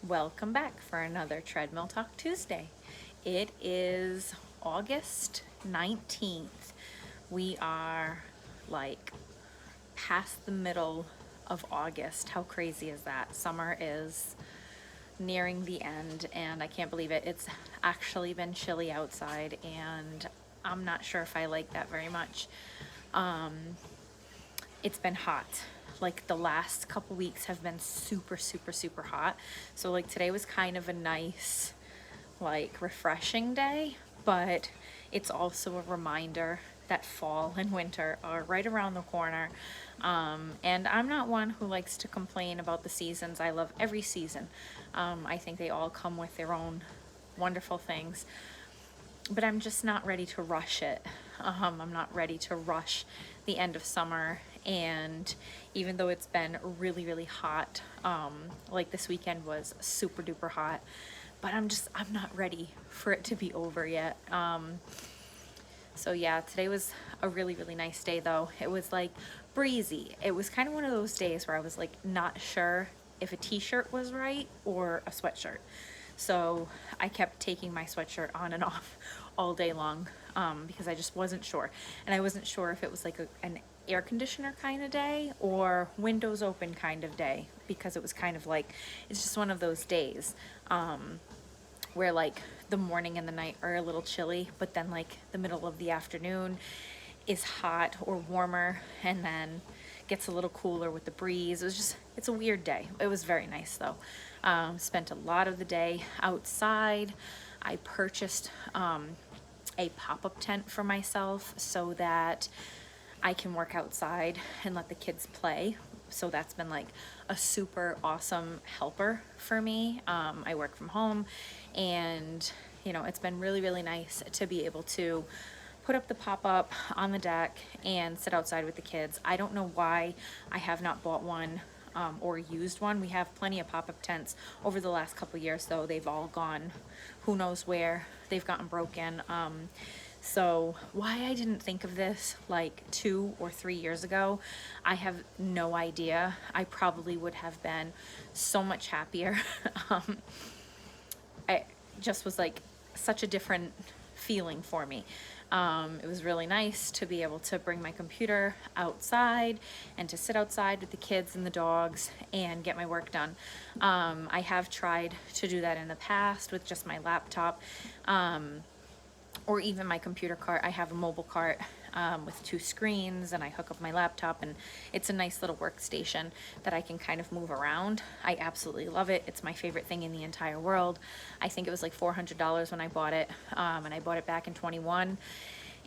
Welcome back for another Treadmill Talk Tuesday. It is August 19th. We are like past the middle of August. How crazy is that? Summer is nearing the end and I can't believe it. It's actually been chilly outside and I'm not sure if I like that very much. It's been hot. Like the last couple weeks have been super hot. So like today was kind of a nice, like refreshing day, but it's also a reminder that fall and winter are right around the corner. And I'm not one who likes to complain about the seasons. I love every season. I think they all come with their own wonderful things, but I'm just not ready to rush it. I'm not ready to rush the end of summer. And even though it's been really hot, like this weekend was super duper hot, but I'm not ready for it to be over yet. So yeah, today was a really nice day though. It was like breezy. It was kind of one of those days where I was like not sure if a t-shirt was right or a sweatshirt. So I kept taking my sweatshirt on and off all day long because I just wasn't sure. And I wasn't sure if it was like an air conditioner kind of day or windows open kind of day, because it was kind of like, it's just one of those days where like the morning and the night are a little chilly, but then like the middle of the afternoon is hot or warmer and then gets a little cooler with the breeze. It's a weird day. It was very nice though. Spent a lot of the day outside. I purchased a pop-up tent for myself so that I can work outside and let the kids play. So that's been like a super awesome helper for me. I work from home and it's been really nice to be able to put up the pop-up on the deck and sit outside with the kids. I don't know why I have not bought one or used one. We have plenty of pop-up tents over the last couple years though. They've all gone who knows where. They've gotten broken. So why I didn't think of this like 2 or 3 years ago, I have no idea. I probably would have been so much happier. I just was like such a different feeling for me. It was really nice to be able to bring my computer outside and to sit outside with the kids and the dogs and get my work done. I have tried to do that in the past with just my laptop. Or even my computer cart. I have a mobile cart with 2 screens and I hook up my laptop and it's a nice little workstation that I can kind of move around. I absolutely love it. It's my favorite thing in the entire world. I think it was like $400 when I bought it and I bought it back in 21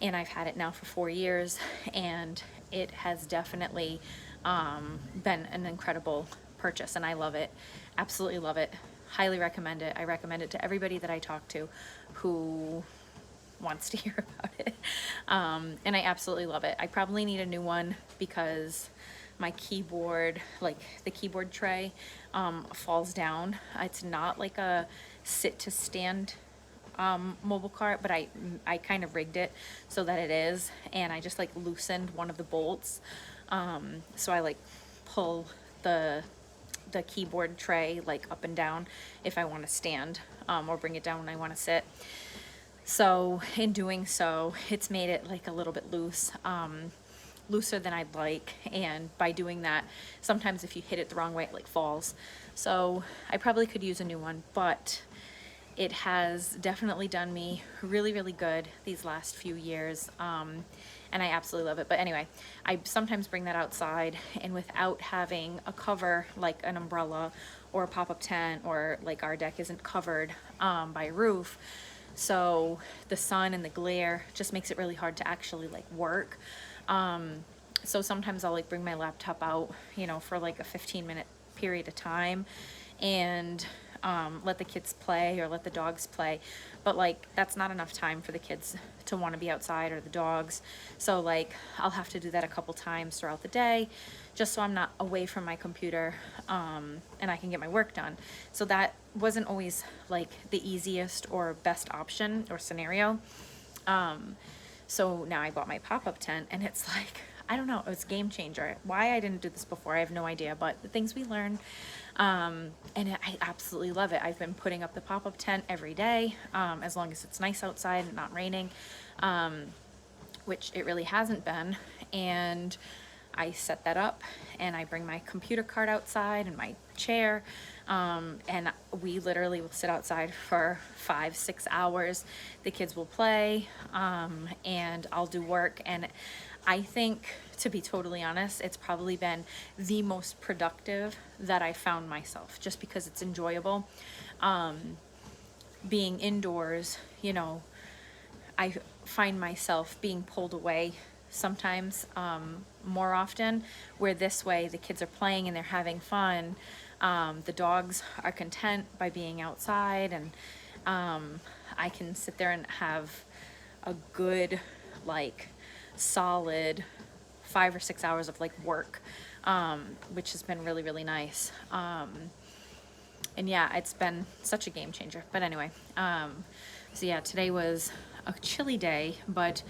and I've had it now for 4 years and it has definitely been an incredible purchase and I love it. Absolutely love it. Highly recommend it. I recommend it to everybody that I talk to who wants to hear about it. And I absolutely love it. I probably need a new one because my keyboard, like the keyboard tray, falls down. It's not like a sit to stand mobile cart, but I kind of rigged it so that it is, and I just like loosened one of the bolts. So I like pull the keyboard tray like up and down if I want to stand or bring it down when I want to sit. So in doing so, it's made it like a little bit loose, looser than I'd like. And by doing that, sometimes if you hit it the wrong way, it like falls. So I probably could use a new one, but it has definitely done me really good these last few years. And I absolutely love it. But anyway, I sometimes bring that outside and without having a cover like an umbrella or a pop-up tent, or like our deck isn't covered by a roof. So the sun and the glare just makes it really hard to actually like work. So sometimes I'll like bring my laptop out, for like a 15-minute period of time and let the kids play or let the dogs play. But like that's not enough time for the kids to want to be outside or the dogs. So like I'll have to do that a couple times throughout the day just so I'm not away from my computer and I can get my work done. So that wasn't always like the easiest or best option or scenario. So now I bought my pop-up tent and it's like, I don't know, it's a game changer. Why I didn't do this before, I have no idea, but the things we learn. And I absolutely love it. I've been putting up the pop-up tent every day, as long as it's nice outside and not raining, which it really hasn't been. And I set that up and I bring my computer cart outside and my chair, and we literally will sit outside for 5-6 hours. The kids will play, and I'll do work. And I think, to be totally honest, it's probably been the most productive that I found myself, just because it's enjoyable. Being indoors, you know, I find myself being pulled away sometimes, more often, where this way the kids are playing and they're having fun. The dogs are content by being outside, and I can sit there and have a good, like, solid 5 or 6 hours of like work, which has been really, really nice. And yeah, it's been such a game changer. But anyway, so yeah, today was a chilly day, but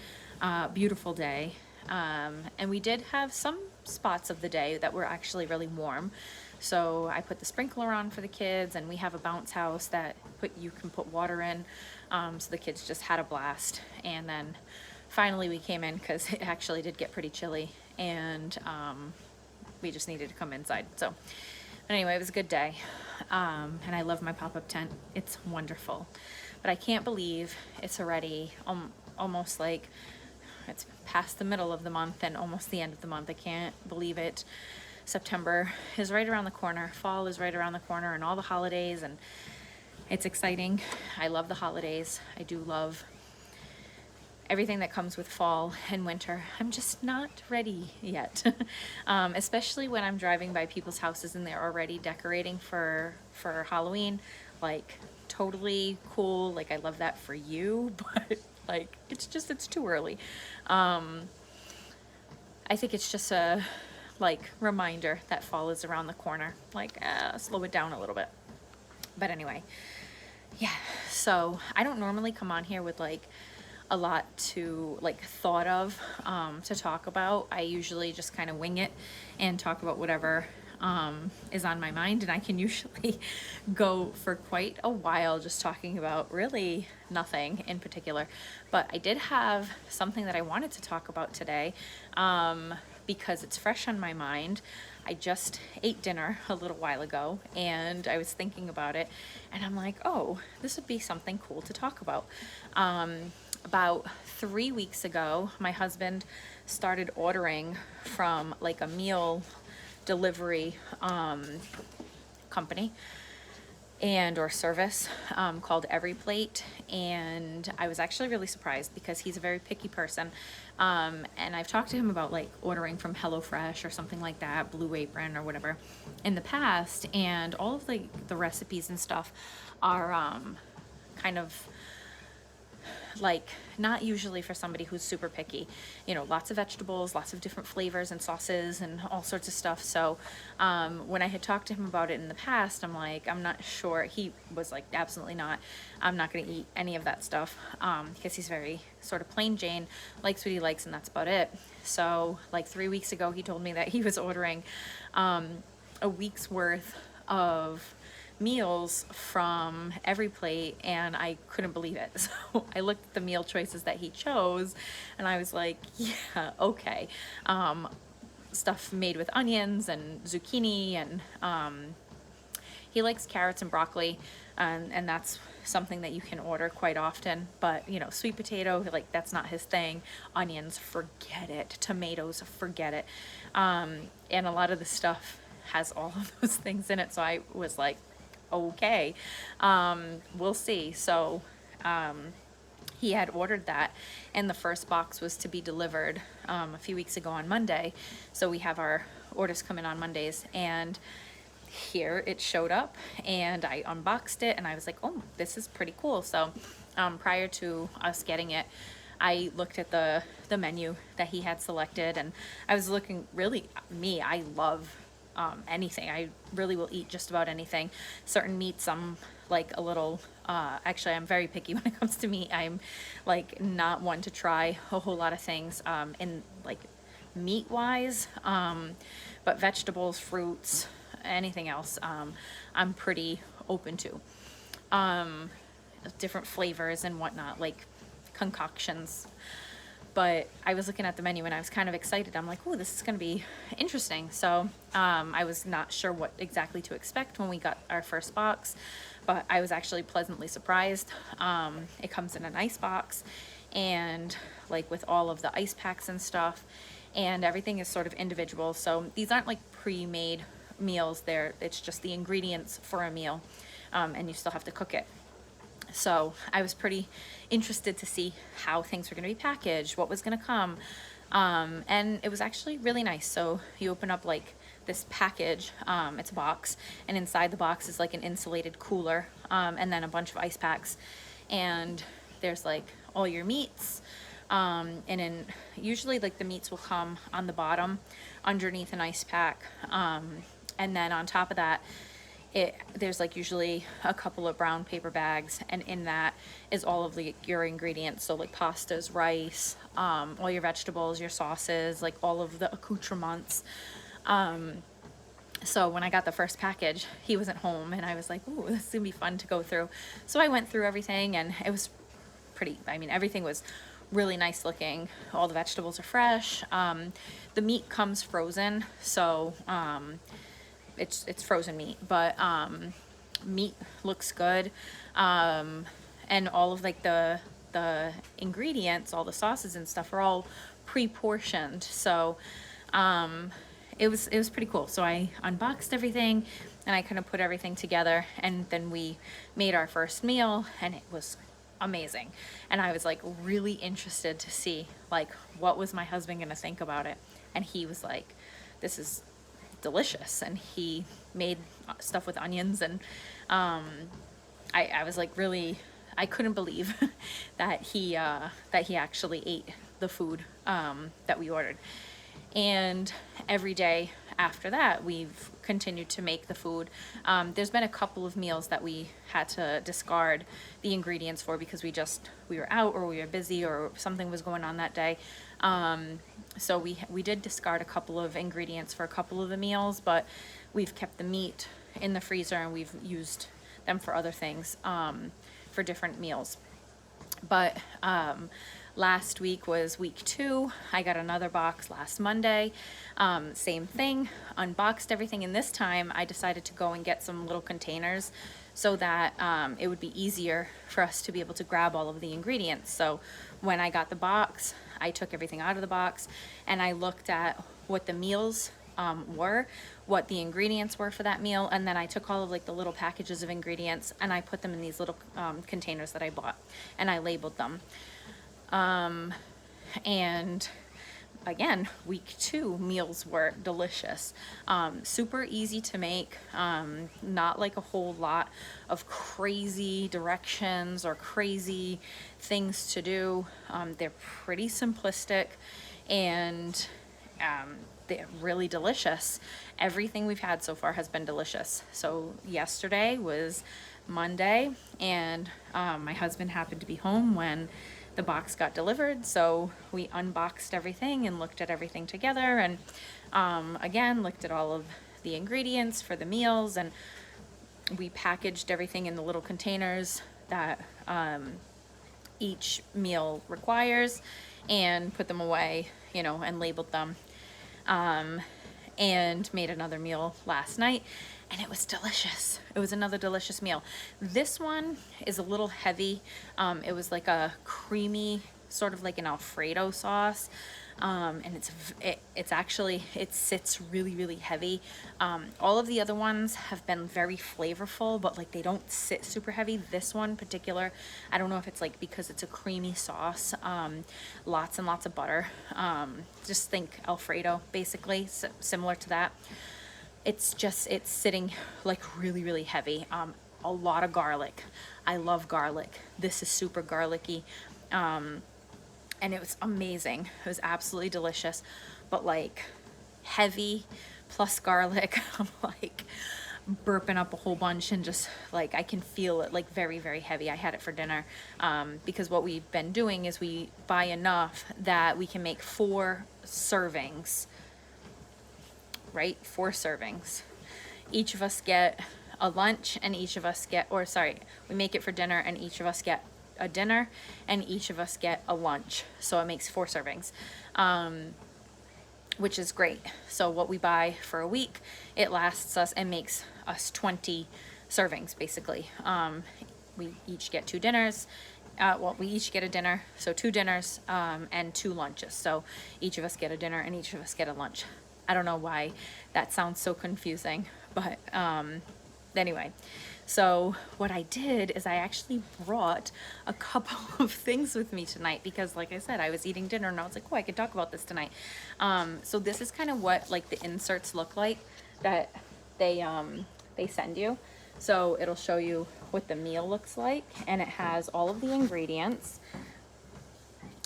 beautiful day. And we did have some spots of the day that were actually really warm. So I put the sprinkler on for the kids, and we have a bounce house that you can put water in. So the kids just had a blast. And then finally we came in because it actually did get pretty chilly, and we just needed to come inside. So anyway, it was a good day. And I love my pop-up tent. It's wonderful. But I can't believe it's already almost like it's past the middle of the month and almost the end of the month. I can't believe it. September is right around the corner. Fall is right around the corner, and all the holidays, and it's exciting. I love the holidays. I do love everything that comes with fall and winter. I'm just not ready yet. Especially when I'm driving by people's houses and they're already decorating for Halloween. Like, totally cool. Like, I love that for you, but like, it's too early. I think it's just a reminder that fall is around the corner. Like, slow it down a little bit. But anyway, yeah, so I don't normally come on here with like a lot to thought of to talk about. I usually just kind of wing it and talk about whatever is on my mind, and I can usually go for quite a while just talking about really nothing in particular. But I did have something that I wanted to talk about today, because it's fresh on my mind. I just ate dinner a little while ago, and I was thinking about it, and I'm like, oh, this would be something cool to talk about. About 3 weeks ago, my husband started ordering from like a meal delivery company or service called Every Plate, and I was actually really surprised because he's a very picky person, and I've talked to him about like ordering from HelloFresh or something like that, Blue Apron or whatever, in the past, and all of the recipes and stuff are kind of like not usually for somebody who's super picky, you know, lots of vegetables, lots of different flavors and sauces and all sorts of stuff. So when I had talked to him about it in the past, I'm like, I'm not sure. He was like, absolutely not. I'm not going to eat any of that stuff, because he's very sort of plain Jane, likes what he likes, and that's about it. So like 3 weeks ago, he told me that he was ordering a week's worth of meals from Every Plate, and I couldn't believe it. So I looked at the meal choices that he chose, and I was like, yeah, okay. Stuff made with onions and zucchini, and he likes carrots and broccoli, and that's something that you can order quite often. But you know, sweet potato, like, that's not his thing. Onions, forget it. Tomatoes, forget it. And a lot of the stuff has all of those things in it, so I was like, okay, we'll see. So he had ordered that, and the first box was to be delivered a few weeks ago on Monday. So we have our orders come in on Mondays, and here it showed up, and I unboxed it, and I was like, oh, this is pretty cool. So prior to us getting it, I looked at the menu that he had selected, and I was looking, really, I love anything. I really will eat just about anything. Certain meats, I'm like a little, actually I'm very picky when it comes to meat. I'm like not one to try a whole lot of things in like meat wise, but vegetables, fruits, anything else, I'm pretty open to. Different flavors and whatnot, like concoctions. But I was looking at the menu and I was kind of excited. I'm like, oh, this is going to be interesting. So I was not sure what exactly to expect when we got our first box, but I was actually pleasantly surprised. It comes in an ice box, and like with all of the ice packs and stuff, and everything is sort of individual. So these aren't like pre-made meals. It's just the ingredients for a meal, and you still have to cook it. So I was pretty interested to see how things were going to be packaged, what was going to come. And it was actually really nice. So you open up like this package, it's a box, and inside the box is like an insulated cooler, and then a bunch of ice packs. And there's like all your meats. And usually like the meats will come on the bottom underneath an ice pack. And then on top of that, there's like usually a couple of brown paper bags, and in that is all of your ingredients. So like pastas, rice, all your vegetables, your sauces, like all of the accoutrements. So when I got the first package, he wasn't home, and I was like, ooh, this is gonna be fun to go through. So I went through everything, and it was everything was really nice looking. All the vegetables are fresh. The meat comes frozen, so it's frozen meat, but meat looks good, and all of like the ingredients, all the sauces and stuff are all pre-portioned. So it was pretty cool. So I unboxed everything and I kind of put everything together, and then we made our first meal, and it was amazing. And I was like really interested to see like what was my husband gonna think about it, and he was like, this is delicious. And he made stuff with onions, and I was like really, I couldn't believe that he actually ate the food that we ordered. And every day after that, we've continued to make the food. There's been a couple of meals that we had to discard the ingredients for because we were out, or we were busy, or something was going on that day. So we did discard a couple of ingredients for a couple of the meals, but we've kept the meat in the freezer, and we've used them for other things, for different meals. But last week was week 2. I got another box last Monday. Same thing, unboxed everything, and this time I decided to go and get some little containers so that it would be easier for us to be able to grab all of the ingredients. So when I got the box, I took everything out of the box, and I looked at what the meals were, what the ingredients were for that meal, and then I took all of like the little packages of ingredients and I put them in these little containers that I bought, and I labeled them. And again, week 2 meals were delicious. Super easy to make, not like a whole lot of crazy directions or crazy things to do. They're pretty simplistic, and they're really delicious. Everything we've had so far has been delicious. So yesterday was Monday, and my husband happened to be home when the box got delivered, so we unboxed everything and looked at everything together, and again looked at all of the ingredients for the meals, and we packaged everything in the little containers that each meal requires, and put them away, and labeled them, and made another meal last night, and it was delicious. It was another delicious meal. This one is a little heavy. It was like a creamy, sort of like an Alfredo sauce, and it sits really, really heavy. All of the other ones have been very flavorful, but like they don't sit super heavy. This one in particular, I don't know if it's like because it's a creamy sauce, lots and lots of butter. Just think Alfredo, basically, similar to that. It's sitting like really, really heavy. A lot of garlic. I love garlic. This is super garlicky. And it was amazing. It was absolutely delicious, but like heavy plus garlic. I'm like burping up a whole bunch, and just like I can feel it like very, very heavy. I had it for dinner, because what we've been doing is we buy enough that we can make 4 servings, right? 4 servings. each of us get a lunch, and each of us get, or sorry, we make it for dinner, and each of us get a dinner, and each of us get a lunch. So it makes 4 servings, which is great. So what we buy for a week, it lasts us and makes us 20 servings basically. We each get 2 dinners. Well, we each get a dinner, so 2 dinners and 2 lunches. So each of us get a dinner and each of us get a lunch. I don't know why that sounds so confusing, but anyway. So what I did is I actually brought a couple of things with me tonight because, like I said, I was eating dinner and I was like, oh, I could talk about this tonight. So this is kind of what like the inserts look like that they send you. So it'll show you what the meal looks like, and it has all of the ingredients.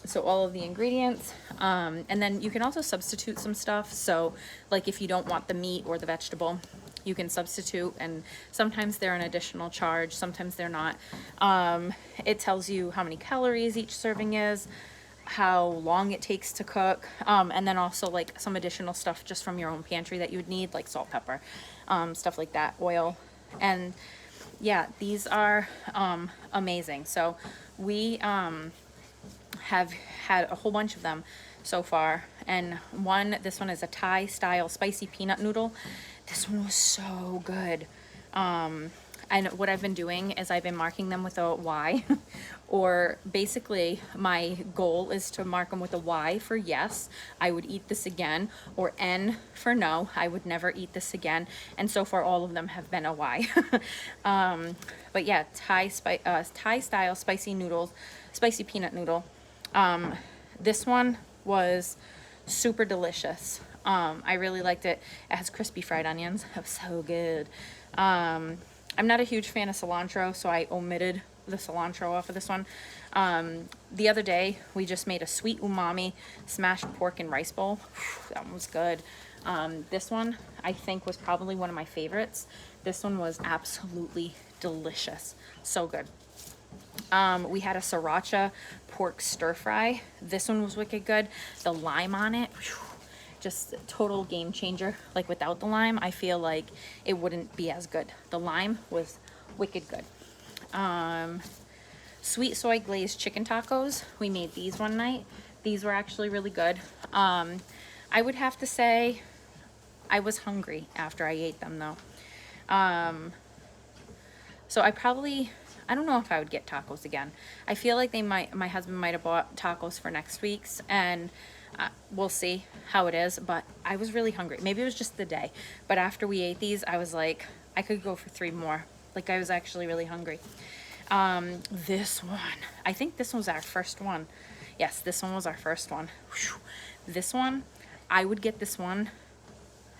So all of the ingredients, and then you can also substitute some stuff. So like if you don't want the meat or the vegetable, you can substitute, and sometimes they're an additional charge, sometimes they're not. It tells you how many calories each serving is, how long it takes to cook, and then also like some additional stuff just from your own pantry that you would need, like salt, pepper, stuff like that, oil. And yeah, these are amazing. So we have had a whole bunch of them so far, and this one is a Thai style spicy peanut noodle. This one was so good. And what I've been doing is I've been marking them with a Y, or basically my goal is to mark them with a Y for yes, I would eat this again, or N for no, I would never eat this again. And so far all of them have been a Y. But yeah, Thai style spicy noodles, spicy peanut noodle. This one was super delicious. I really liked it. It has crispy fried onions. It was so good. I'm not a huge fan of cilantro, so I omitted the cilantro off of this one. The other day, we just made a sweet umami smashed pork and rice bowl. That one was good. This one, I think, was probably one of my favorites. This one was absolutely delicious. So good. We had a sriracha pork stir fry. This one was wicked good. The lime on it, just total game changer. Like without the lime, I feel like it wouldn't be as good. The lime was wicked good. Sweet soy glazed chicken tacos. We made these one night. These were actually really good. I would have to say I was hungry after I ate them though. So I don't know if I would get tacos again. I feel like my husband might have bought tacos for next week's, and we'll see how it is, but I was really hungry. Maybe it was just the day, but after we ate these, I was like, I could go for 3 more. Like I was actually really hungry. This one, I think this was our first one. Yes, this one was our first one. Whew. This one, I would get this one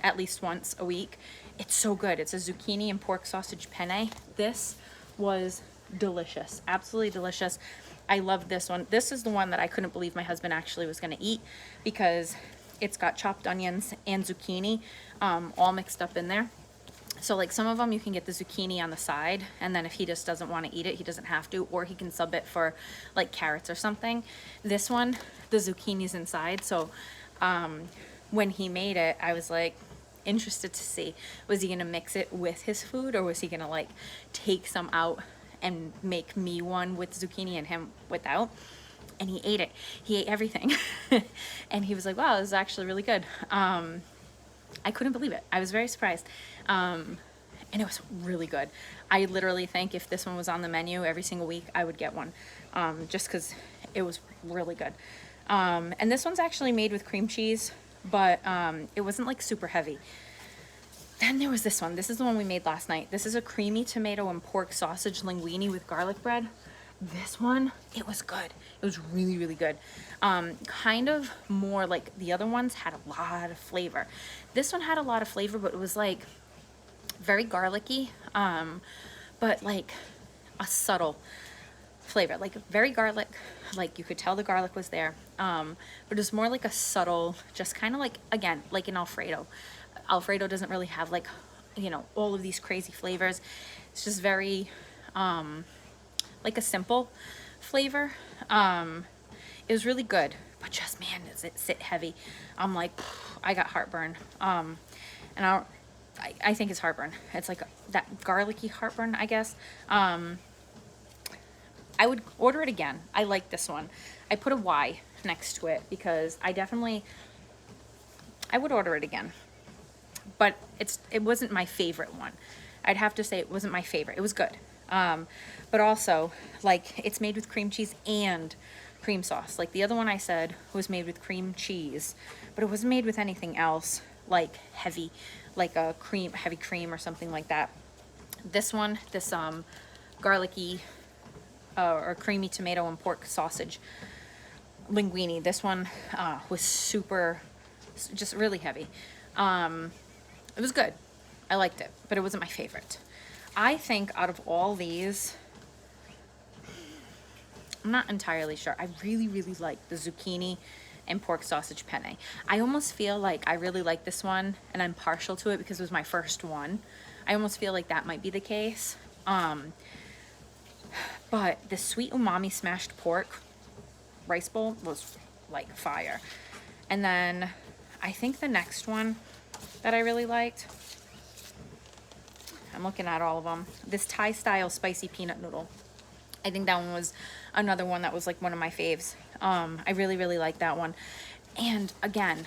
at least once a week. It's so good. It's a zucchini and pork sausage penne. This was delicious, absolutely delicious. I love this one. This is the one that I couldn't believe my husband actually was going to eat, because it's got chopped onions and zucchini all mixed up in there. So like some of them you can get the zucchini on the side, and then if he just doesn't want to eat it, he doesn't have to, or he can sub it for like carrots or something. This one, the zucchini's inside. So when he made it, I was like interested to see, was he gonna mix it with his food, or was he gonna like take some out and make me one with zucchini and him without? And he ate it. He ate everything. And he was like, wow, this is actually really good. I couldn't believe it. I was very surprised. And it was really good. I literally think if this one was on the menu every single week, I would get one, just because it was really good. And this one's actually made with cream cheese, but it wasn't like super heavy. Then there was this one. This is the one we made last night. This is a creamy tomato and pork sausage linguine with garlic bread. This one, it was good. It was really, really good. Kind of more like the other ones had a lot of flavor. This one had a lot of flavor, but it was like very garlicky, but like a subtle flavor, like very garlic, like you could tell the garlic was there, but it was more like a subtle, just kind of like, again, like an Alfredo. Alfredo doesn't really have like, you know, all of these crazy flavors. It's just very like a simple flavor. It was really good, but just, man, does it sit heavy. I'm like, I got heartburn. And I think it's heartburn. It's like that garlicky heartburn, I guess. I would order it again. I like this one. I put a Y next to it because I would order it again. But it wasn't my favorite one. I'd have to say it wasn't my favorite. It was good. But also, like, it's made with cream cheese and cream sauce. Like the other one I said was made with cream cheese, but it wasn't made with anything else like heavy, like a heavy cream or something like that. This one, this garlicky or creamy tomato and pork sausage linguine, this one was super, just really heavy. It was good. I liked it, but it wasn't my favorite. I think out of all these, I'm not entirely sure. I really, really like the zucchini and pork sausage penne. I almost feel like I really like this one and I'm partial to it because it was my first one. I almost feel like that might be the case. But the sweet umami smashed pork rice bowl was like fire. And then I think the next one that I really liked, I'm looking at all of them, this Thai style spicy peanut noodle. I think that one was another one that was like one of my faves. I really, really like that one. And again,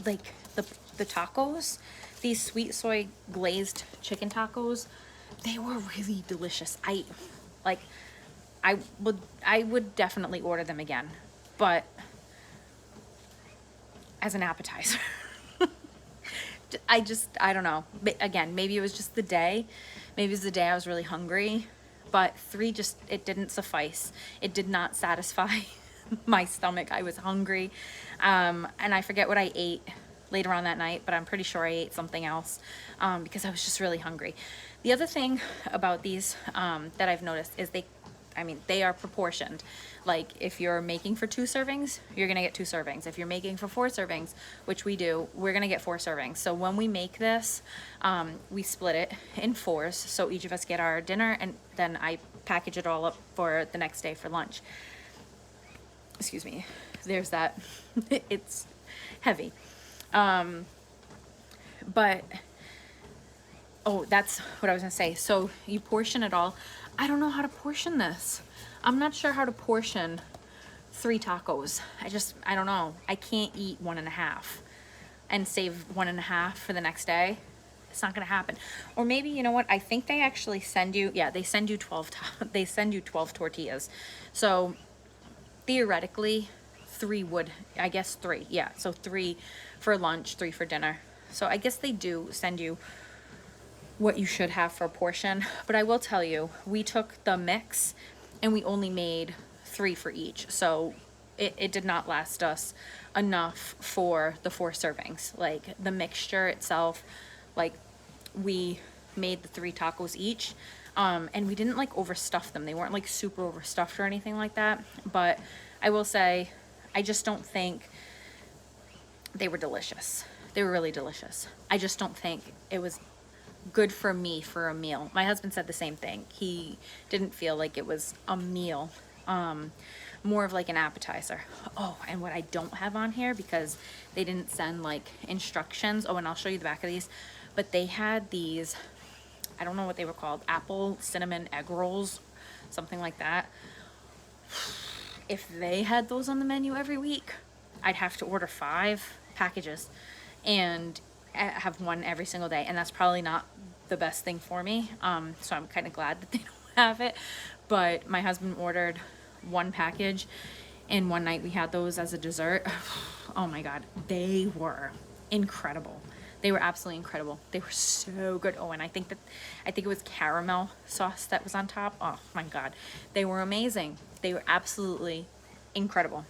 like the tacos, these sweet soy glazed chicken tacos, they were really delicious. I would definitely order them again, but as an appetizer. I don't know. But again, maybe it was just the day. Maybe it was the day I was really hungry. But 3 it didn't suffice. It did not satisfy my stomach. I was hungry. And I forget what I ate later on that night, but I'm pretty sure I ate something else because I was just really hungry. The other thing about these that I've noticed is they are proportioned. Like if you're making for 2 servings, you're gonna get 2 servings. If you're making for 4 servings, which we do, we're gonna get 4 servings. So when we make this, we split it in 4s. So each of us get our dinner and then I package it all up for the next day for lunch. Excuse me, there's that. It's heavy. But, oh, that's what I was gonna say. So you portion it all. I don't know how to portion this. I'm not sure how to portion 3 tacos. I don't know. I can't eat 1.5 and save 1.5 for the next day. It's not gonna happen. Or maybe, you know what? I think they actually send you, yeah, they send you 12 tortillas. So theoretically, 3 yeah. So 3 for lunch, 3 for dinner. So I guess they do send you what you should have for a portion. But I will tell you, we took the mix and we only made 3 for each. So it did not last us enough for the 4 servings. Like the mixture itself, like we made the 3 tacos each. And we didn't like overstuff them. They weren't like super overstuffed or anything like that. But I will say, I just don't think they were delicious. They were really delicious. I just don't think it was good for me for a meal. My husband said the same thing. He didn't feel like it was a meal, more of like an appetizer. Oh, and what I don't have on here because they didn't send like instructions. Oh, and I'll show you the back of these, but they had these, I don't know what they were called, apple cinnamon egg rolls, something like that. If they had those on the menu every week, I'd have to order 5 packages and have one every single day, and that's probably not the best thing for me. So I'm kind of glad that they don't have it. But my husband ordered 1 package, and one night we had those as a dessert. Oh my God, they were incredible. They were absolutely incredible. They were so good. Oh, and I think it was caramel sauce that was on top. Oh my God, they were amazing. They were absolutely incredible.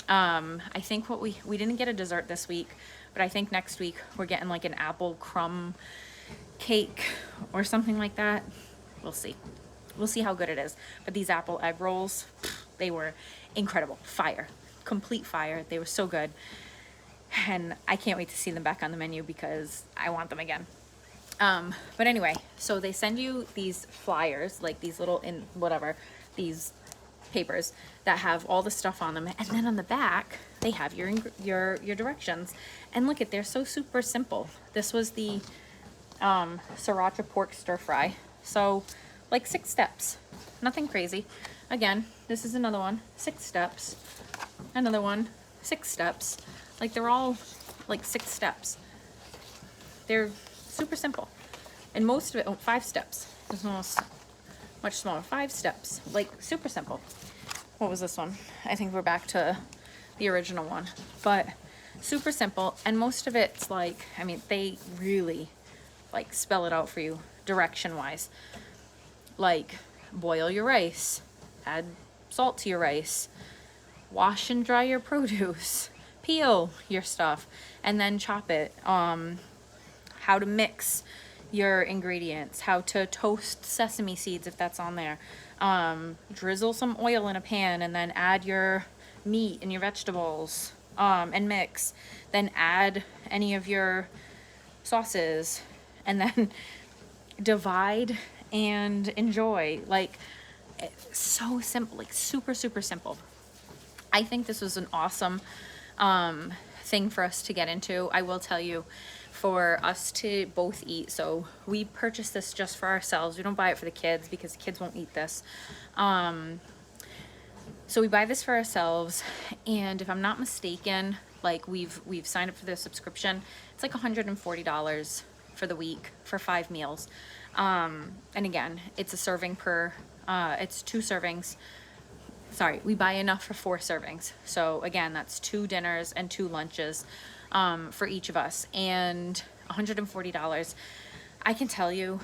I think we didn't get a dessert this week, but I think next week we're getting like an apple crumb cake or something like that. We'll see. We'll see how good it is. But these apple egg rolls, they were incredible. Fire. Complete fire. They were so good. And I can't wait to see them back on the menu because I want them again. But anyway, so they send you these flyers, like these little, these papers that have all the stuff on them, and then on the back they have your directions. And look they're so super simple. This was the sriracha pork stir fry. So like 6 steps, nothing crazy. Again, this is another one, 6 steps, another one, 6 steps. Like they're all like 6 steps. They're super simple. And most of it, 5 steps. There's almost much smaller, 5 steps, like super simple. What was this one? I think we're back to the original one, but super simple. And most of it's like, I mean, they really like spell it out for you direction wise. Like boil your rice, add salt to your rice, wash and dry your produce, peel your stuff, and then chop it. How to mix your ingredients, how to toast sesame seeds if that's on there, drizzle some oil in a pan and then add your meat and your vegetables, and mix, then add any of your sauces, and then divide and enjoy. Like, it's so simple, like super simple. I think this was an awesome thing for us to get into. I will tell you, for us to both eat, so we purchased this just for ourselves. We don't buy it for the kids because the kids won't eat this. So we buy this for ourselves, and if I'm not mistaken, like we've signed up for the subscription. It's like $140 for the week for 5 meals. And again, it's a serving per, it's 2 servings. Sorry, we buy enough for 4 servings. So again, that's 2 dinners and 2 lunches for each of us, and $140. I can tell you,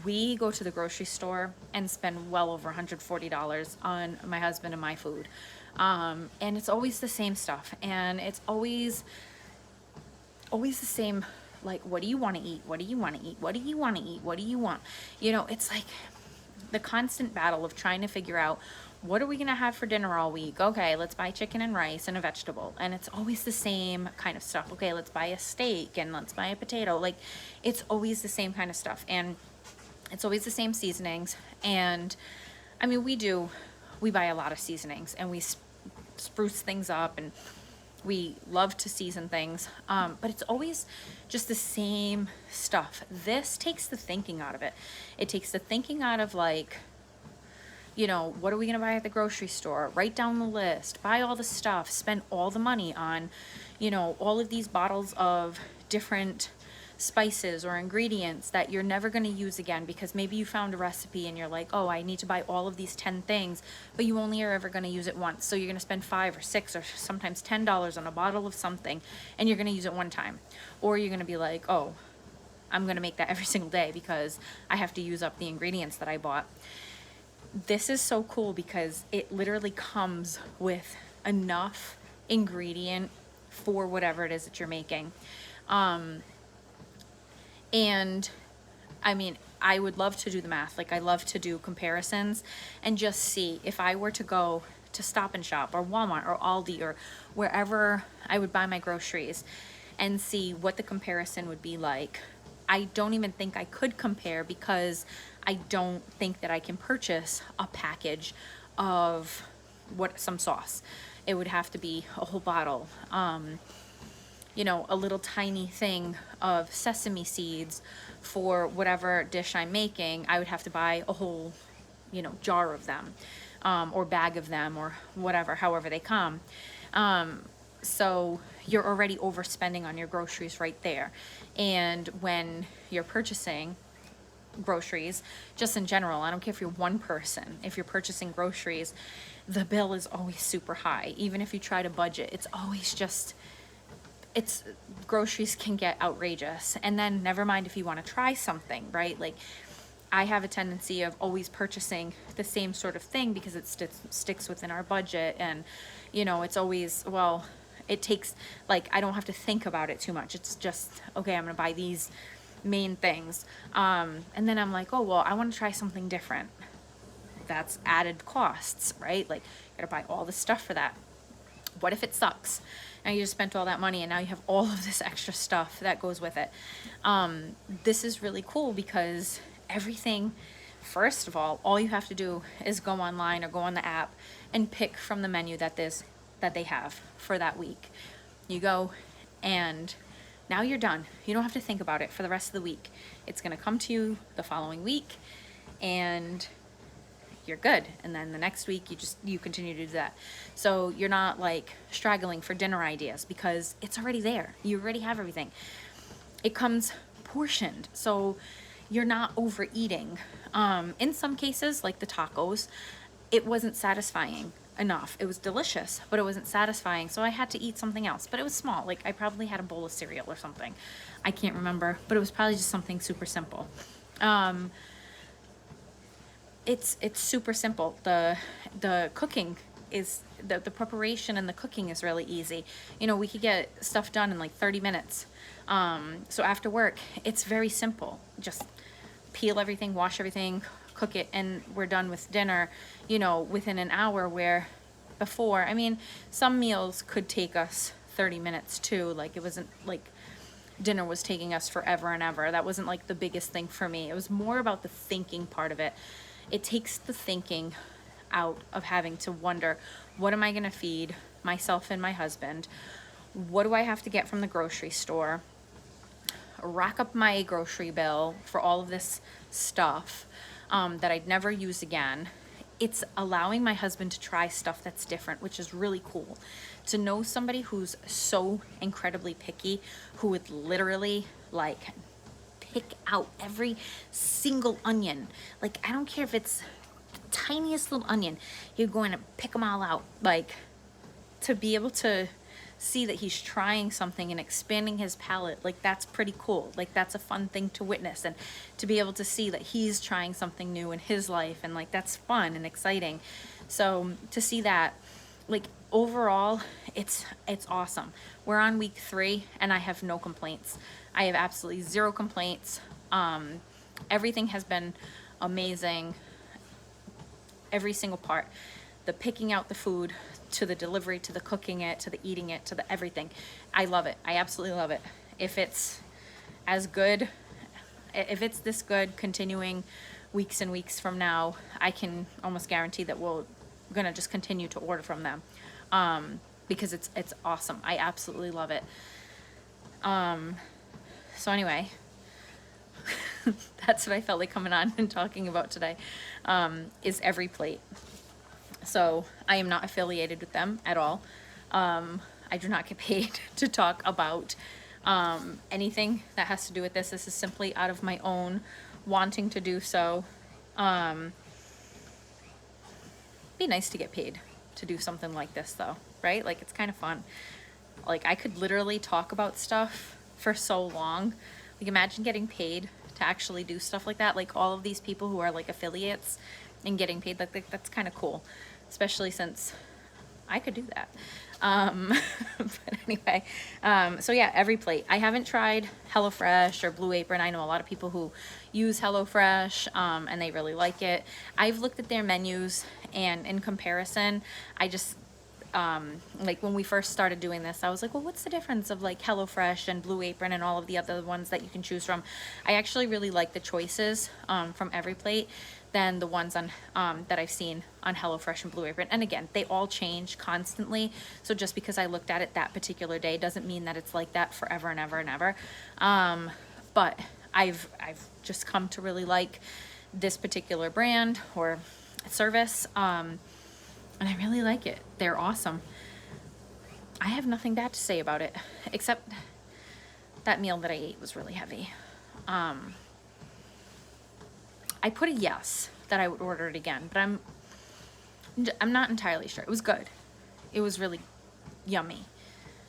we go to the grocery store and spend well over $140 on my husband and my food. And it's always the same stuff, and it's always the same, like, what do you want to eat? What do you want to eat? What do you want to eat? What do you want? You know, it's like the constant battle of trying to figure out, what are we going to have for dinner all week? Okay, let's buy chicken and rice and a vegetable. And it's always the same kind of stuff. Okay, let's buy a steak and let's buy a potato. Like, it's always the same kind of stuff. And it's always the same seasonings. And I mean, we buy a lot of seasonings, and we spruce things up, and we love to season things. But it's always just the same stuff. This takes the thinking out of it. It takes the thinking out of, like, you know, what are we going to buy at the grocery store? Write down the list, buy all the stuff, spend all the money on, you know, all of these bottles of different spices or ingredients that you're never going to use again, because maybe you found a recipe and you're like, oh, I need to buy all of these 10 things, but you only are ever going to use it once. So you're going to spend $5 or $6 or sometimes $10 on a bottle of something, and you're going to use it one time. Or you're going to be like, oh, I'm going to make that every single day because I have to use up the ingredients that I bought. This is so cool because it literally comes with enough ingredient for whatever it is that you're making. And I mean, I would love to do the math. Like, I love to do comparisons and just see if I were to go to Stop and Shop or Walmart or Aldi or wherever I would buy my groceries and see what the comparison would be like. I don't even think I could compare, because I don't think that I can purchase a package of some sauce. It would have to be a whole bottle. You know, a little tiny thing of sesame seeds for whatever dish I'm making. I would have to buy a whole, you know, jar of them, or bag of them, or whatever, however they come. So you're already overspending on your groceries right there. And when you're purchasing groceries, just in general, I don't care if you're one person, if you're purchasing groceries, the bill is always super high. Even if you try to budget, it's always just, groceries can get outrageous. And then never mind if you want to try something, right? Like, I have a tendency of always purchasing the same sort of thing because it sticks within our budget. And, you know, it's always, well, it takes, like, I don't have to think about it too much. It's just, okay, I'm going to buy these main things. And then I'm like, oh, well, I want to try something different. That's added costs, right? Like, you got to buy all this stuff for that. What if it sucks? Now you just spent all that money, and now you have all of this extra stuff that goes with it. This is really cool because everything, first of all you have to do is go online or go on the app and pick from the menu that they have for that week. You go and Now you're done. You don't have to think about it for the rest of the week. It's gonna come to you the following week, and you're good. And then the next week you continue to do that. So you're not like struggling for dinner ideas because it's already there. You already have everything. It comes portioned, so you're not overeating. In some cases, like the tacos, it wasn't satisfying enough. It was delicious, but it wasn't satisfying, so I had to eat something else. But it was small. Like I probably had a bowl of cereal or something. I can't remember, but it was probably just something super simple. It's super simple. The cooking is the preparation, and the cooking is really easy. You know, we could get stuff done in like 30 minutes. So after work, it's very simple. Just peel everything, wash everything, cook it, and we're done with dinner, you know, within an hour, where before, I mean, some meals could take us 30 minutes too. Like it wasn't like dinner was taking us forever and ever. That wasn't like the biggest thing for me. It was more about the thinking part of it. It takes the thinking out of having to wonder, what am I going to feed myself and my husband? What do I have to get from the grocery store? Rack up my grocery bill for all of this stuff that I'd never use again. It's allowing my husband to try stuff that's different, which is really cool. To know somebody who's so incredibly picky, who would literally like pick out every single onion. Like, I don't care if it's the tiniest little onion, you're going to pick them all out. Like, to be able to see that he's trying something and expanding his palate, like that's pretty cool. Like that's a fun thing to witness, and to be able to see that he's trying something new in his life, and like that's fun and exciting. So to see that, like overall, it's awesome. We're on week 3 and I have no complaints. I have absolutely 0 complaints. Everything has been amazing. Every single part, the picking out the food, to the delivery, to the cooking it, to the eating it, to the everything. I love it. I absolutely love it. If it's as good, if it's this good continuing weeks and weeks from now, I can almost guarantee that we're gonna just continue to order from them, because it's awesome. I absolutely love it. So anyway, that's what I felt like coming on and talking about today, is Every Plate. So I am not affiliated with them at all. I do not get paid to talk about anything that has to do with this. This is simply out of my own wanting to do so. Be nice to get paid to do something like this though, right? Like it's kind of fun. Like I could literally talk about stuff for so long. Like imagine getting paid to actually do stuff like that. Like all of these people who are like affiliates and getting paid, like that's kind of cool. Especially since I could do that. But anyway, so yeah, Every Plate. I haven't tried HelloFresh or Blue Apron. I know a lot of people who use HelloFresh, and they really like it. I've looked at their menus, and in comparison, I just, like when we first started doing this, I was like, well, what's the difference of like HelloFresh and Blue Apron and all of the other ones that you can choose from? I actually really like the choices from Every Plate than the ones on that I've seen on HelloFresh and Blue Apron. And again, they all change constantly. So just because I looked at it that particular day doesn't mean that it's like that forever and ever and ever. But I've just come to really like this particular brand or service, and I really like it. They're awesome. I have nothing bad to say about it, except that meal that I ate was really heavy. I put a yes that I would order it again, but I'm not entirely sure. It was good. It was really yummy.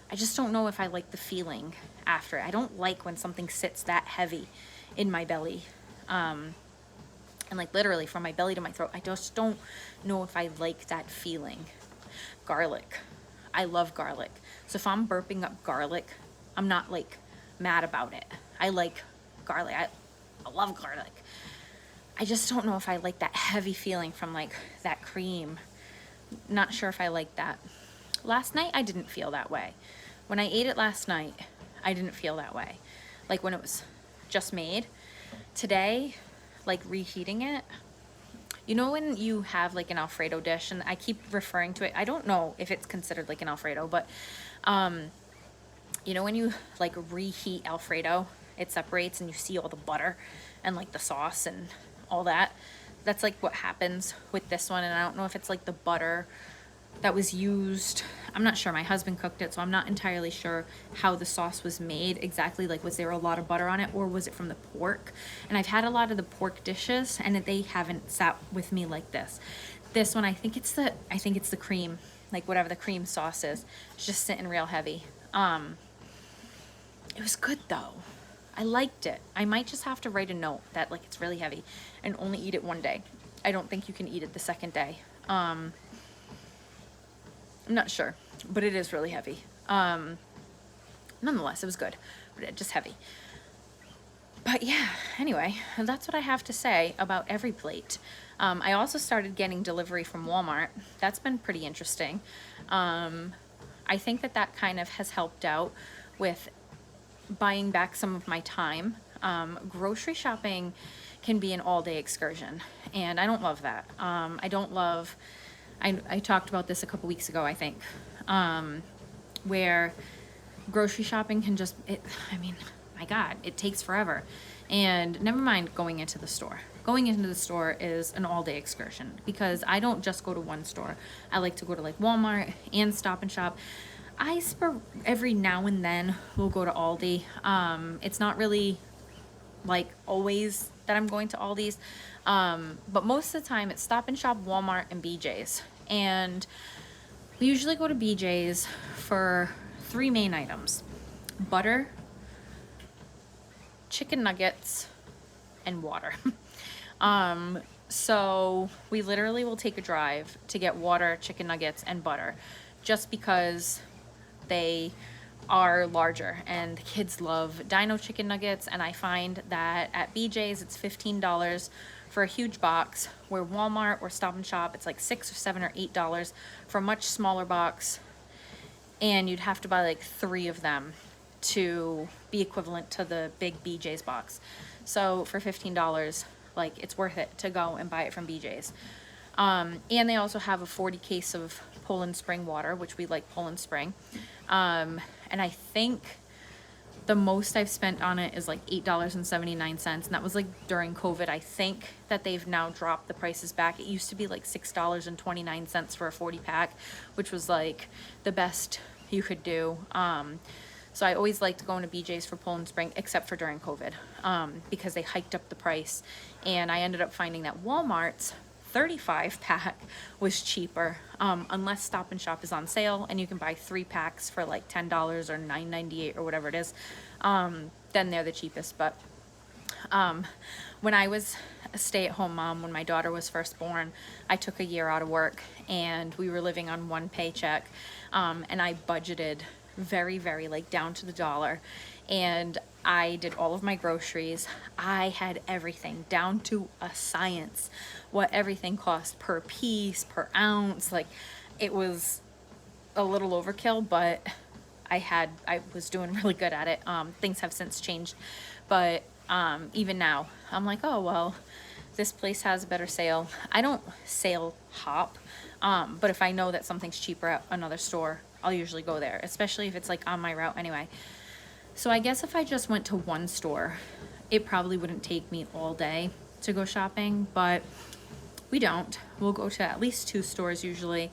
I just don't know if I like the feeling after. I don't like when something sits that heavy in my belly. And like literally from my belly to my throat. I just don't know if I like that feeling. Garlic. I love garlic. So if I'm burping up garlic, I'm not like mad about it. I like garlic. I love garlic. I just don't know if I like that heavy feeling from like that cream. Not sure if I like that. Last night, I didn't feel that way. When I ate it last night, I didn't feel that way. Like when it was just made. Today, like reheating it, you know when you have like an Alfredo dish, and I keep referring to it, I don't know if it's considered like an Alfredo, but You know, when you like reheat Alfredo, it separates and you see all the butter and like the sauce and all that. That's like what happens with this one. And I don't know if it's like the butter that was used. I'm not sure. My husband cooked it, so I'm not entirely sure how the sauce was made exactly. Like, was there a lot of butter on it, or was it from the pork? And I've had a lot of the pork dishes, and they haven't sat with me like this. This one, I think it's the cream, like whatever the cream sauce is. It's just sitting real heavy. It was good though. I liked it. I might just have to write a note that like it's really heavy and only eat it one day. I don't think you can eat it the second day. I'm not sure, but it is really heavy. Nonetheless, it was good, but just heavy. But yeah, anyway, that's what I have to say about Every Plate. I also started getting delivery from Walmart. That's been pretty interesting. I think that kind of has helped out with buying back some of my time. Grocery shopping can be an all-day excursion, and I don't love that. I talked about this a couple weeks ago, I think, where grocery shopping can my God, it takes forever. And never mind going into the store. Going into the store is an all-day excursion because I don't just go to one store. I like to go to like Walmart and Stop and Shop. Every now and then we'll go to Aldi. It's not really like always that I'm going to Aldi's, but most of the time it's Stop and Shop, Walmart, and BJ's. And we usually go to BJ's for 3 main items: butter, chicken nuggets, and water. So we literally will take a drive to get water, chicken nuggets, and butter, just because they are larger and the kids love Dino chicken nuggets. And I find that at BJ's it's $15 for a huge box, where Walmart or Stop and Shop it's like $6 or $7 or $8 for a much smaller box, and you'd have to buy like 3 of them to be equivalent to the big BJ's box. So for $15, like, it's worth it to go and buy it from BJ's. And they also have a 40 case of Poland Spring water, which we like Poland Spring. And I think the most I've spent on it is like $8.79, and that was like during COVID. I think that they've now dropped the prices back. It used to be like $6.29 for a 40 pack, which was like the best you could do. So I always liked going to BJ's for Poland Spring, except for during COVID, because they hiked up the price. And I ended up finding that Walmart's 35 pack was cheaper, unless Stop and Shop is on sale and you can buy 3 packs for like $10 or $9.98 or whatever it is. Then they're the cheapest. But when I was a stay-at-home mom, when my daughter was first born, I took a year out of work and we were living on 1 paycheck, and I budgeted very, very like down to the dollar, and I did all of my groceries. I had everything down to a science, what everything cost per piece, per ounce. Like, it was a little overkill, but I was doing really good at it. Things have since changed, but even now I'm like, oh well, this place has a better sale. I don't sale hop, but if I know that something's cheaper at another store, I'll usually go there, especially if it's like on my route anyway. So I guess if I just went to one store, it probably wouldn't take me all day to go shopping, but we don't. We'll go to at least 2 stores usually.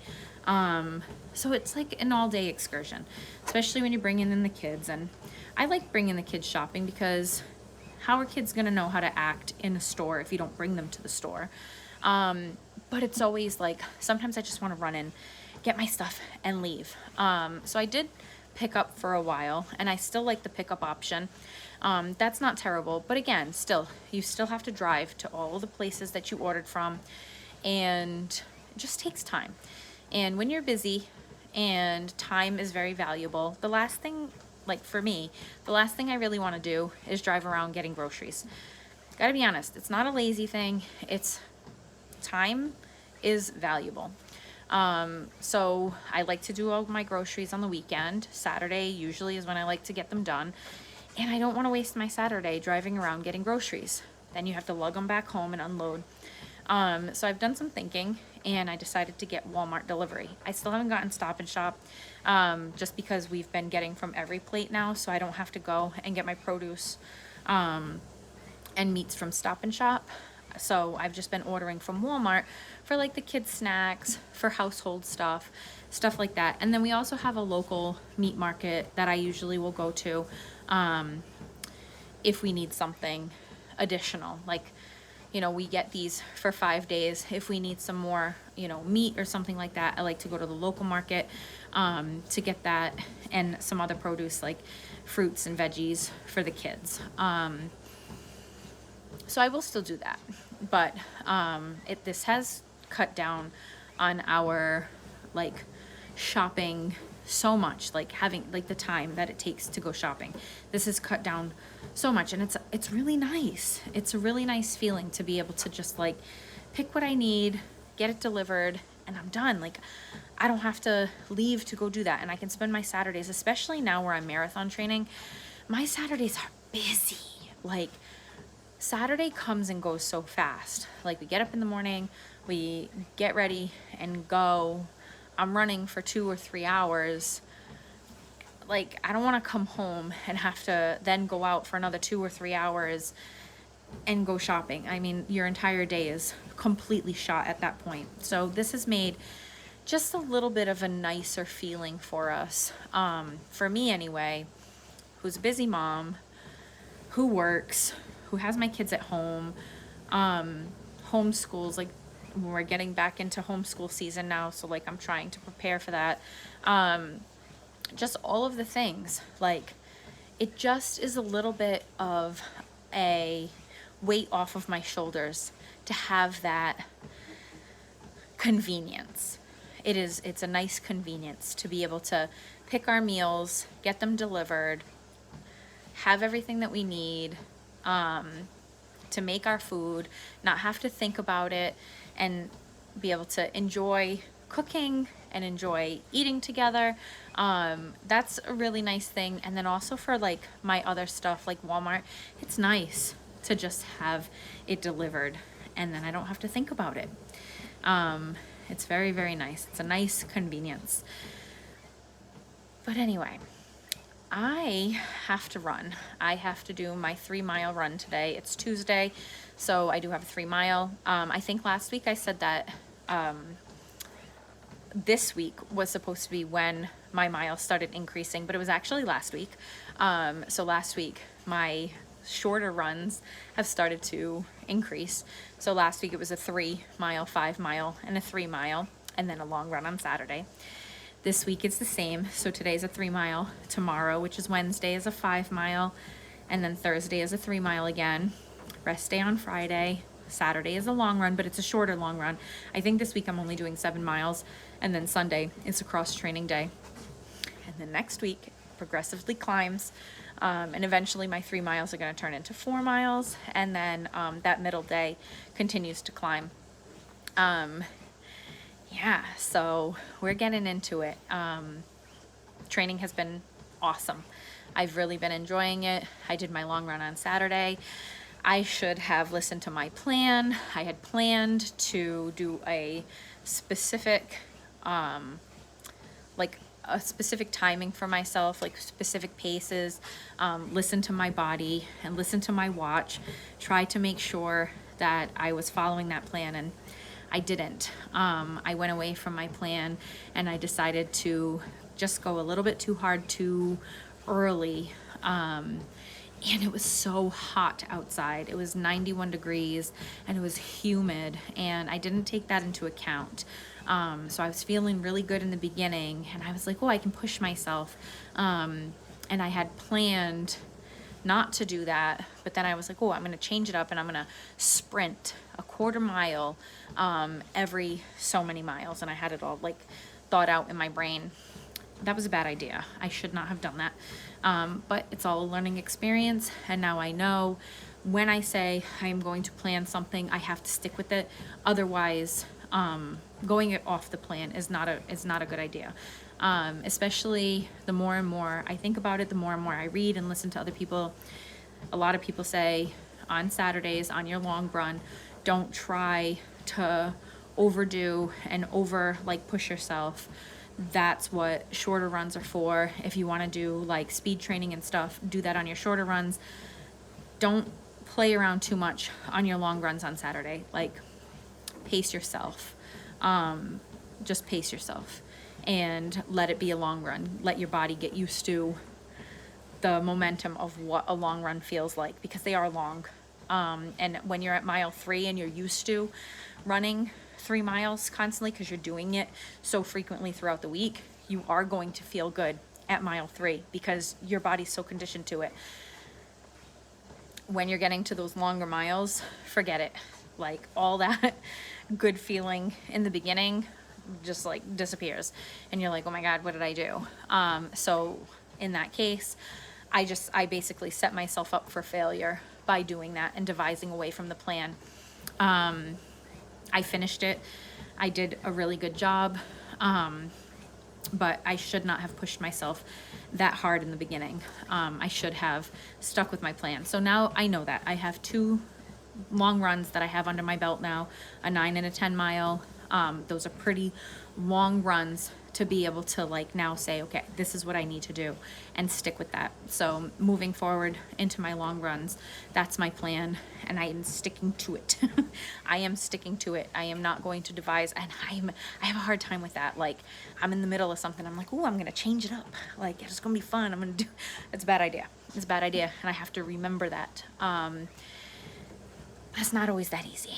So it's like an all-day excursion, especially when you're bringing in the kids. And I like bringing the kids shopping because how are kids going to know how to act in a store if you don't bring them to the store? But it's always like, sometimes I just want to run in, get my stuff, and leave. So I did pick up for a while, and I still like the pickup option. That's not terrible, but again, you still have to drive to all the places that you ordered from, and it just takes time. And when you're busy and time is very valuable, the last thing, like for me, the last thing I really want to do is drive around getting groceries. Gotta be honest, it's not a lazy thing. It's time is valuable. So I like to do all my groceries on the weekend. Saturday usually is when I like to get them done. And I don't want to waste my Saturday driving around getting groceries. Then you have to lug them back home and unload. So I've done some thinking, and I decided to get Walmart delivery. I still haven't gotten Stop and Shop, just because we've been getting from Every Plate now, so I don't have to go and get my produce and meats from Stop and Shop. So I've just been ordering from Walmart for like the kids' snacks, for household stuff like that. And then we also have a local meat market that I usually will go to if we need something additional. Like, we get these for 5 days. If we need some more, meat or something like that, I like to go to the local market to get that, and some other produce like fruits and veggies for the kids. So I will still do that, but this has cut down on our like shopping so much, like having like the time that it takes to go shopping. This has cut down so much, and it's really nice. It's a really nice feeling to be able to just like pick what I need, get it delivered, and I'm done. Like, I don't have to leave to go do that, and I can spend my Saturdays, especially now where I'm marathon training. My Saturdays are busy. Like, Saturday comes and goes so fast. Like, we get up in the morning, we get ready and go. I'm running for 2 or 3 hours. Like, I don't want to come home and have to then go out for another 2 or 3 hours and go shopping. I mean, your entire day is completely shot at that point. So this has made just a little bit of a nicer feeling for us, for me anyway, who's a busy mom, who works, who has my kids at home, homeschools. Like, we're getting back into homeschool season now, so like I'm trying to prepare for that. Just all of the things. Like, it just is a little bit of a weight off of my shoulders to have that convenience. It's a nice convenience to be able to pick our meals, get them delivered, have everything that we need, to make our food, not have to think about it, and be able to enjoy cooking and enjoy eating together. That's a really nice thing. And then also for like my other stuff like Walmart, it's nice to just have it delivered, and then I don't have to think about it. It's very, very nice. It's a nice convenience. But anyway, I have to run. I have to do my 3-mile run today. It's Tuesday, so I do have a 3-mile. I think last week I said that this week was supposed to be when my miles started increasing, but it was actually last week. So last week, my shorter runs have started to increase. So last week it was a 3-mile, 5-mile, and a 3-mile, and then a long run on Saturday. This week it's the same. So today's a 3-mile. Tomorrow, which is Wednesday, is a 5-mile. And then Thursday is a 3-mile again. Rest day on Friday. Saturday is a long run, but it's a shorter long run. I think this week I'm only doing 7 miles. And then Sunday is a cross training day. And then next week progressively climbs. And eventually my 3 miles are going to turn into 4 miles. And then that middle day continues to climb. Yeah, so we're getting into it. Training has been awesome. I've really been enjoying it. I did my long run on Saturday. I should have listened to my plan. I had planned to do a specific, like a specific timing for myself, like specific paces, listen to my body and listen to my watch, try to make sure that I was following that plan, and I didn't. I went away from my plan, and I decided to just go a little bit too hard too early. And it was so hot outside. It was 91 degrees and it was humid, and I didn't take that into account. So I was feeling really good in the beginning, and I was like, oh, I can push myself. And I had planned not to do that, but then I was like, oh, I'm going to change it up, and I'm going to sprint a 1/4 mile every so many miles. And I had it all like thought out in my brain. That was a bad idea. I should not have done that. But it's all a learning experience, and now I know when I say I'm going to plan something, I have to stick with it. Otherwise, going it off the plan is not a good idea. Especially the more and more I think about it, the more and more I read and listen to other people. A lot of people say on Saturdays, on your long run, don't try to overdo and push yourself. That's what shorter runs are for. If you want to do like speed training and stuff, do that on your shorter runs. Don't play around too much on your long runs on Saturday. Like, pace yourself. Just pace yourself and let it be a long run. Let your body get used to the momentum of what a long run feels like, because they are long. And when you're at mile 3 and you're used to running 3 miles constantly because you're doing it so frequently throughout the week, you are going to feel good at mile 3 because your body's so conditioned to it. When you're getting to those longer miles, forget it. Like, all that good feeling in the beginning just like disappears and you're like, oh my God, what did I do? So in that case, I basically set myself up for failure by doing that and devising away from the plan. I finished it. I did a really good job. But I should not have pushed myself that hard in the beginning. I should have stuck with my plan. So now I know that. I have 2 long runs that I have under my belt now, a 9 and a 10 mile. Those are pretty long runs to be able to like now say, okay, this is what I need to do and stick with that. So moving forward into my long runs, that's my plan and I am sticking to it. I am sticking to it. I am not going to devise, and I have a hard time with that. Like, I'm in the middle of something, I'm like, oh, I'm gonna change it up. Like, it's gonna be fun. It's a bad idea. It's a bad idea. And I have to remember that. That's not always that easy.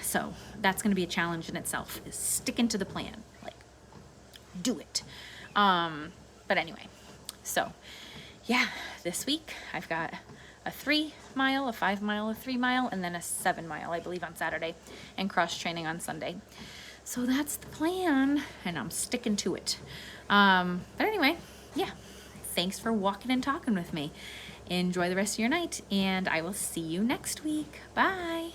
So that's going to be a challenge in itself, is sticking to the plan, like, do it. But anyway, so yeah, this week I've got a 3 mile, a 5 mile, a 3 mile, and then a 7 mile, I believe, on Saturday, and cross training on Sunday. So that's the plan, and I'm sticking to it. But anyway, yeah, thanks for walking and talking with me. Enjoy the rest of your night, and I will see you next week. Bye.